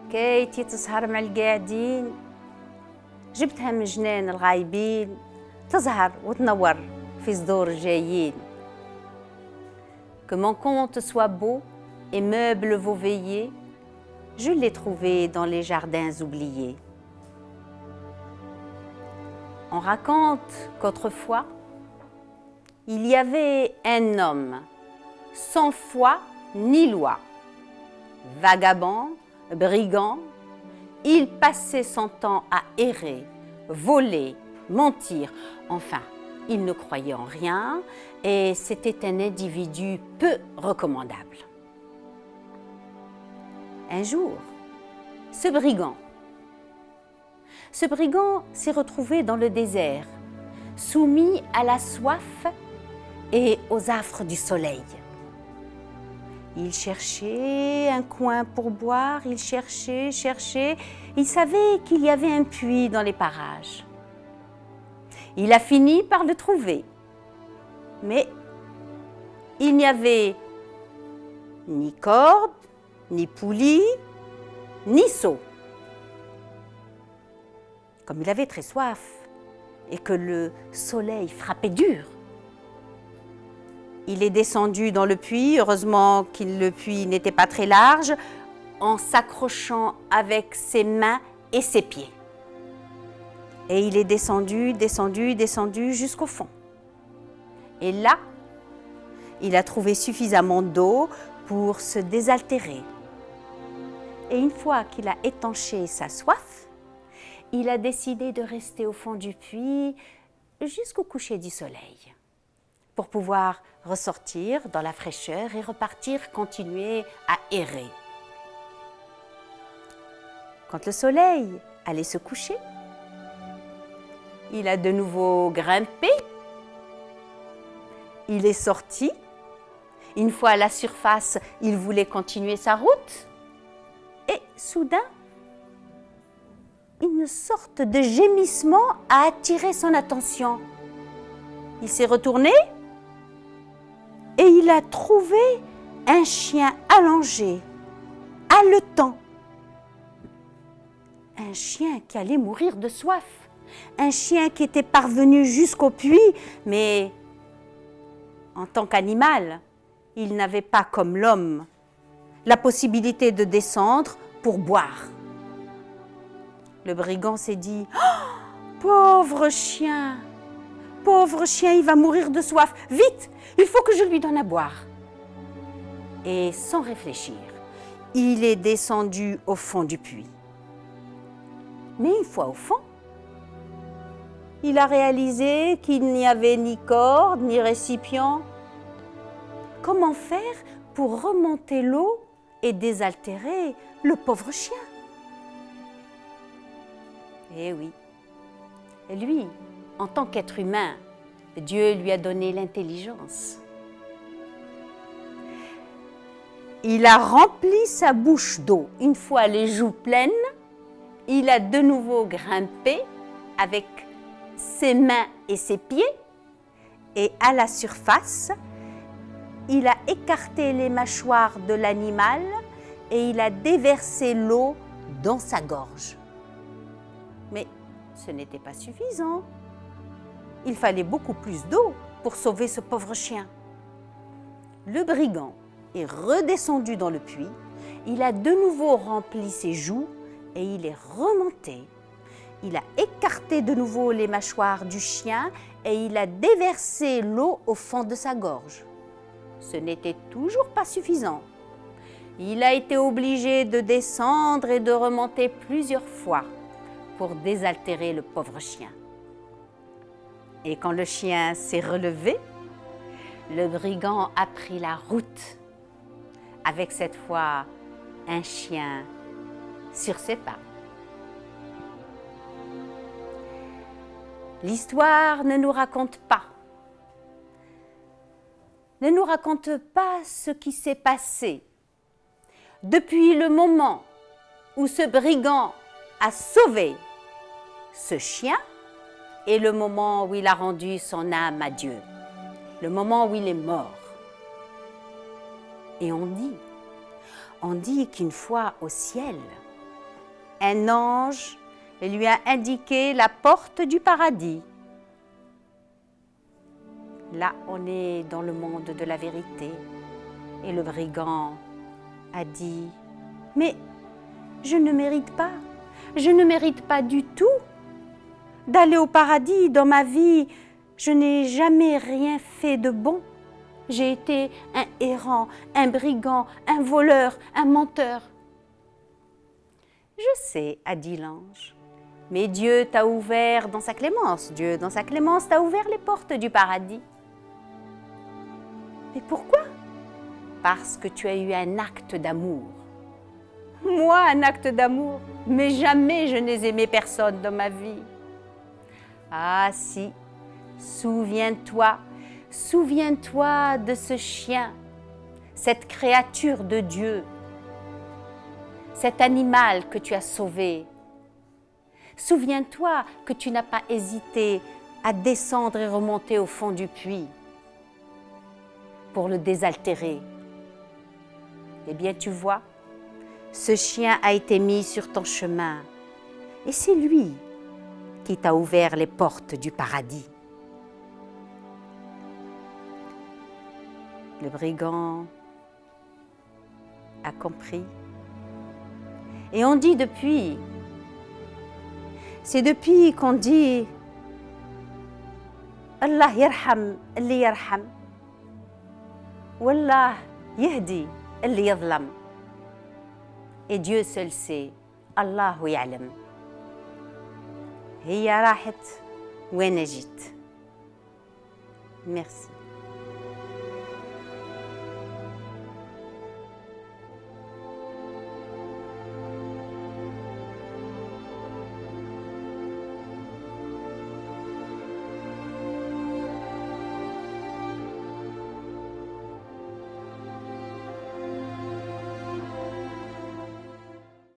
حكايتي تسهر مع القاعدين، جبتها من جنان الغايبين، تزهر وتنور في صدور الجايين. Que mon conte soit beau et meuble vos veillées, je l'ai trouvé dans les jardins oubliés. On raconte qu'autrefois, il y avait un homme, sans foi ni loi, vagabond, brigand, il passait son temps à errer, voler, mentir, enfin, il ne croyait en rien et c'était un individu peu recommandable. Un jour, ce brigand s'est retrouvé dans le désert, soumis à la soif et aux affres du soleil. Il cherchait un coin pour boire, il cherchait. Il savait qu'il y avait un puits dans les parages. Il a fini par le trouver. Mais il n'y avait ni corde, ni poulie, ni seau. Comme il avait très soif et que le soleil frappait dur, il est descendu dans le puits, heureusement que le puits n'était pas très large, en s'accrochant avec ses mains et ses pieds. Et il est descendu jusqu'au fond. Et là, il a trouvé suffisamment d'eau pour se désaltérer. Et une fois qu'il a étanché sa soif, il a décidé de rester au fond du puits jusqu'au coucher du soleil, pour pouvoir ressortir dans la fraîcheur et repartir continuer à errer. Quand le soleil allait se coucher, il a de nouveau grimpé, il est sorti. Une fois à la surface, il voulait continuer sa route et soudain, une sorte de gémissement a attiré son attention. Il s'est retourné et il a trouvé un chien allongé, haletant. Un chien qui allait mourir de soif. Un chien qui était parvenu jusqu'au puits, mais en tant qu'animal, il n'avait pas comme l'homme la possibilité de descendre pour boire. Le brigand s'est dit « Pauvre chien, il va mourir de soif. Vite, il faut que je lui donne à boire. » Et sans réfléchir, il est descendu au fond du puits. Mais une fois au fond, il a réalisé qu'il n'y avait ni corde, ni récipient. Comment faire pour remonter l'eau et désaltérer le pauvre chien? Eh oui, lui, en tant qu'être humain, Dieu lui a donné l'intelligence. Il a rempli sa bouche d'eau. Une fois les joues pleines, il a de nouveau grimpé avec ses mains et ses pieds et à la surface, il a écarté les mâchoires de l'animal et il a déversé l'eau dans sa gorge. Mais ce n'était pas suffisant. Il fallait beaucoup plus d'eau pour sauver ce pauvre chien. Le brigand est redescendu dans le puits, il a de nouveau rempli ses joues et il est remonté. Il a écarté de nouveau les mâchoires du chien et il a déversé l'eau au fond de sa gorge. Ce n'était toujours pas suffisant. Il a été obligé de descendre et de remonter plusieurs fois pour désaltérer le pauvre chien. Et quand le chien s'est relevé, le brigand a pris la route, avec cette fois un chien sur ses pas. L'histoire ne nous raconte pas ce qui s'est passé depuis le moment où ce brigand a sauvé ce chien et le moment où il a rendu son âme à Dieu, le moment où il est mort. Et on dit qu'une fois au ciel, un ange lui a indiqué la porte du paradis. Là, on est dans le monde de la vérité. Et le brigand a dit, « Mais je ne mérite pas, je ne mérite pas du tout d'aller au paradis. Dans ma vie, je n'ai jamais rien fait de bon. J'ai été un errant, un brigand, un voleur, un menteur. » « Je sais, a dit l'ange, mais Dieu t'a ouvert dans sa clémence. Dieu, dans sa clémence, t'a ouvert les portes du paradis. » « Mais pourquoi ? » « Parce que tu as eu un acte d'amour. »« Moi, un acte d'amour? Mais jamais je n'ai aimé personne dans ma vie. »« Ah si, souviens-toi, souviens-toi de ce chien, cette créature de Dieu, cet animal que tu as sauvé. Souviens-toi que tu n'as pas hésité à descendre et remonter au fond du puits pour le désaltérer. Eh bien, tu vois, ce chien a été mis sur ton chemin et c'est lui qui t'a ouvert les portes du paradis. » Le brigand a compris. Et on dit depuis, c'est depuis qu'on dit « Allah yarham اللي yarham » Wallah yahdi اللي yadlam. Et Dieu seul sait, Allahu ya'lam. هي راحت وين جيت. Merci.